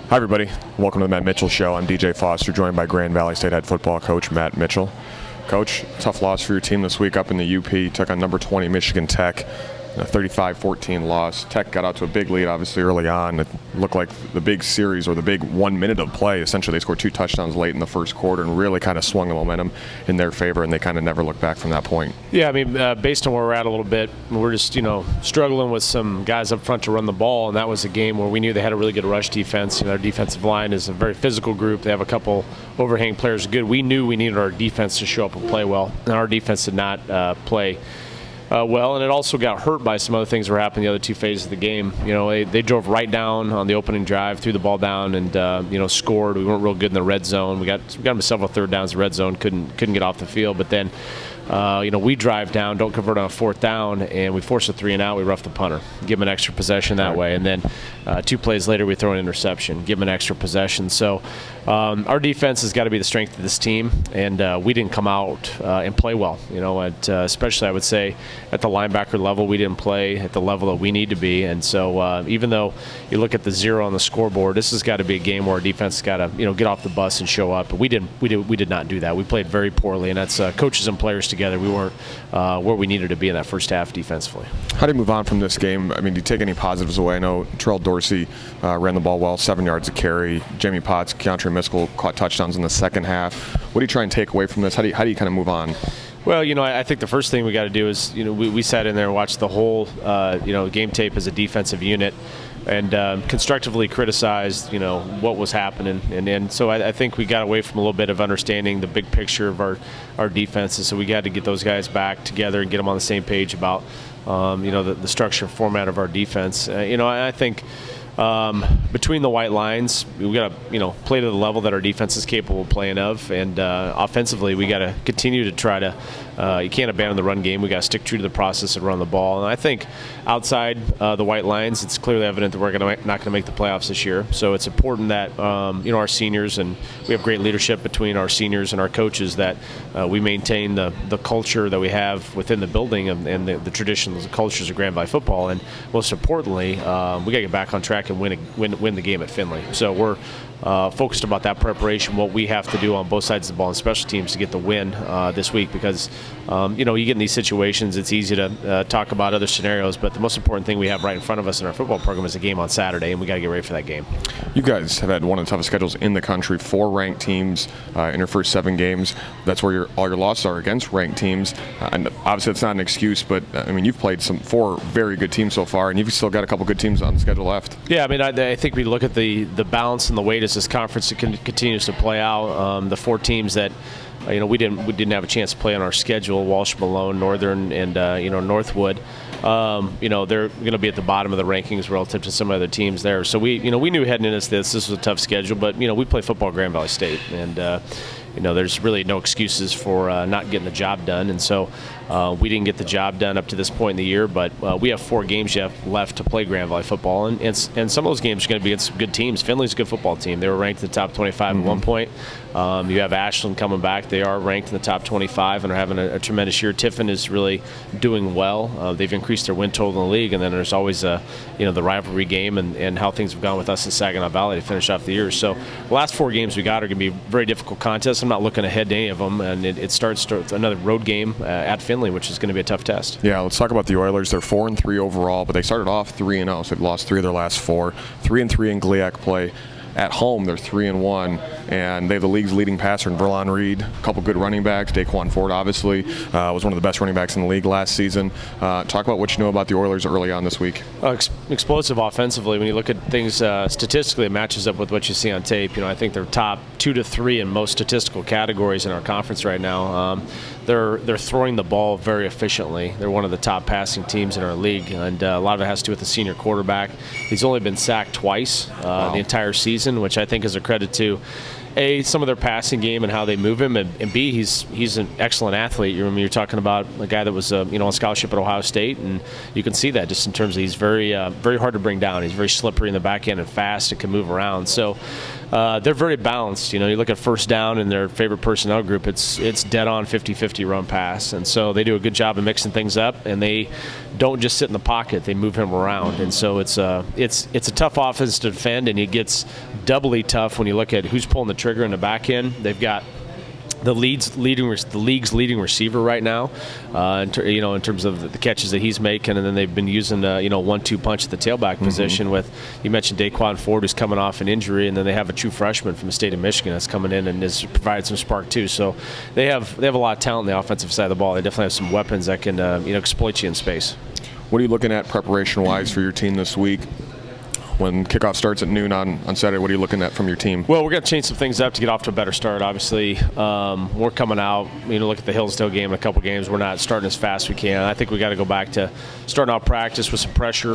Hi everybody, welcome to the Matt Mitchell Show. I'm DJ Foster, joined by Grand Valley State head football coach Matt Mitchell. Coach, tough loss for your team this week up in the UP. Took on number 20 Michigan Tech, a 35-14 loss. Tech got out to a big lead obviously early on. It looked like the big series or the big 1 minute of play. Essentially they scored 2 touchdowns late in the first quarter and really kind of swung the momentum in their favor, and they kind of never looked back from that point. Yeah, I mean, based on where we're at a little bit, we're just, struggling with some guys up front to run the ball, and that was a game where we knew they had a really good rush defense. Our defensive line is a very physical group. They have a couple overhang players good. We knew we needed our defense to show up and play well, and our defense did not play well, and it also got hurt by some other things that were happening the other 2 phases of the game. They drove right down on the opening drive, threw the ball down, and scored. We weren't real good in the red zone. We got them several third downs in the red zone. Couldn't get off the field, but then we drive down, don't convert on a 4th down, and we force a 3 and out. We rough the punter, give him an extra possession that way, and then 2 plays later we throw an interception, give him an extra possession. So our defense has got to be the strength of this team, and we didn't come out and play well. Especially I would say at the linebacker level, we didn't play at the level that we need to be, and so even though you look at the 0 on the scoreboard, this has got to be a game where our defense has got to get off the bus and show up. But we did not do that. We played very poorly, and that's coaches and players together. We weren't where we needed to be in that first half defensively. How do you move on from this game? I mean, do you take any positives away? I know Terrell Dorsey ran the ball well, 7 yards a carry. Jamie Potts, Keontre Miskell caught touchdowns in the second half. What do you try and take away from this? How do you kind of move on? Well, I think the first thing we got to do is, we sat in there and watched the whole, game tape as a defensive unit, and constructively criticized, what was happening. And so I think we got away from a little bit of understanding the big picture of our defenses. So we got to get those guys back together and get them on the same page about, the structure and format of our defense. I think between the white lines, we got to play to the level that our defense is capable of playing of, and offensively we got to continue to try to you can't abandon the run game. We got to stick true to the process and run the ball. And I think outside the white lines, it's clearly evident that we're not going to make the playoffs this year. So it's important that our seniors, and we have great leadership between our seniors and our coaches, that we maintain the culture that we have within the building and the traditions, the cultures of Grand Valley football. And most importantly, we got to get back on track and win the game at Findlay. So we're focused about that preparation, what we have to do on both sides of the ball and special teams to get the win this week, because you get in these situations, it's easy to talk about other scenarios, but the most important thing we have right in front of us in our football program is a game on Saturday, and we got to get ready for that game. You guys have had one of the toughest schedules in the country, 4 ranked teams in your first 7 games. That's where all your losses are against ranked teams, and obviously it's not an excuse, but I mean, you've played 4 very good teams so far, and you've still got a couple good teams on the schedule left. Yeah, I mean, I think we look at the balance and the weight as this conference continues to play out. The 4 teams that we didn't have a chance to play on our schedule, Walsh, Malone, Northern, and Northwood. They're going to be at the bottom of the rankings relative to some other teams there. So we knew heading into this was a tough schedule, but we play football at Grand Valley State, and there's really no excuses for not getting the job done. And so we didn't get the job done up to this point in the year, but we have 4 games left to play Grand Valley football, and some of those games are going to be against some good teams. Findlay's a good football team. They were ranked in the top 25 at one point. You have Ashland coming back. They are ranked in the top 25 and are having a tremendous year. Tiffin is really doing well. They've increased their win total in the league, and then there's always the rivalry game and how things have gone with us in Saginaw Valley to finish off the year. So the last 4 games we got are going to be very difficult contests. I'm not looking ahead to any of them, and it starts another road game at Findlay, which is going to be a tough test. Yeah, let's talk about the Oilers. They're 4-3 overall, but they started off 3-0, so they've lost 3 of their last 4. 3-3 in GLIAC play. At home, they're 3-1, and they have the league's leading passer in Verlon Reed, a couple good running backs. Daquan Ford, obviously, was one of the best running backs in the league last season. Talk about what you know about the Oilers early on this week. Explosive offensively. When you look at things statistically, it matches up with what you see on tape. I think they're top 2 to 3 in most statistical categories in our conference right now. They're throwing the ball very efficiently. They're one of the top passing teams in our league, and a lot of it has to do with the senior quarterback. He's only been sacked twice the entire season, which I think is a credit to A, some of their passing game and how they move him, and B, he's an excellent athlete. You're talking about a guy that was on scholarship at Ohio State, and you can see that just in terms of he's very hard to bring down. He's very slippery in the back end and fast and can move around. So they're very balanced. You look at first down in their favorite personnel group, it's dead on 50-50 run pass, and so they do a good job of mixing things up, and they don't just sit in the pocket; they move him around, and so it's a tough offense to defend, and it gets doubly tough when you look at who's pulling the trigger in the back end. They've got the league's leading receiver right now, in terms of the catches that he's making, and then they've been using 1-2 punch at the tailback position with, you mentioned Daquan Ford, who's coming off an injury, and then they have a true freshman from the state of Michigan that's coming in and has provided some spark too. So they have a lot of talent on the offensive side of the ball. They definitely have some weapons that can exploit you in space. What are you looking at preparation-wise for your team this week? When kickoff starts at noon on Saturday, what are you looking at from your team? Well, we're going to change some things up to get off to a better start, obviously. We're coming out, look at the Hillsdale game in a couple games. We're not starting as fast as we can. I think we got to go back to starting out practice with some pressure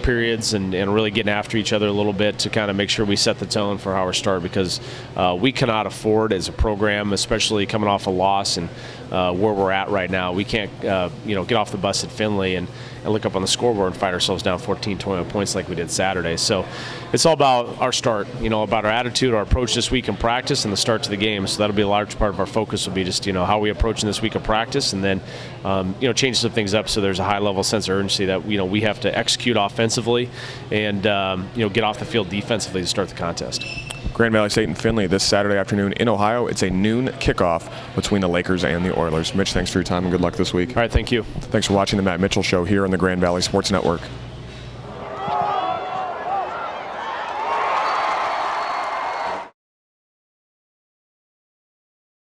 periods and really getting after each other a little bit to kind of make sure we set the tone for how we start, because we cannot afford as a program, especially coming off a loss and where we're at right now. We can't get off the bus at Findlay and look up on the scoreboard and fight ourselves down 14, 20 points like we did Saturday. So it's all about our start, about our attitude, our approach this week in practice, and the start to the game. So that'll be a large part of our focus will be just, how we approaching this week of practice, and then, change some things up so there's a high level sense of urgency that, we have to execute offensively and, get off the field defensively to start the contest. Grand Valley State and Findlay this Saturday afternoon in Ohio. It's a noon kickoff between the Lakers and the Oilers. Mitch, thanks for your time and good luck this week. All right, thank you. Thanks for watching the Matt Mitchell Show here on the Grand Valley Sports Network.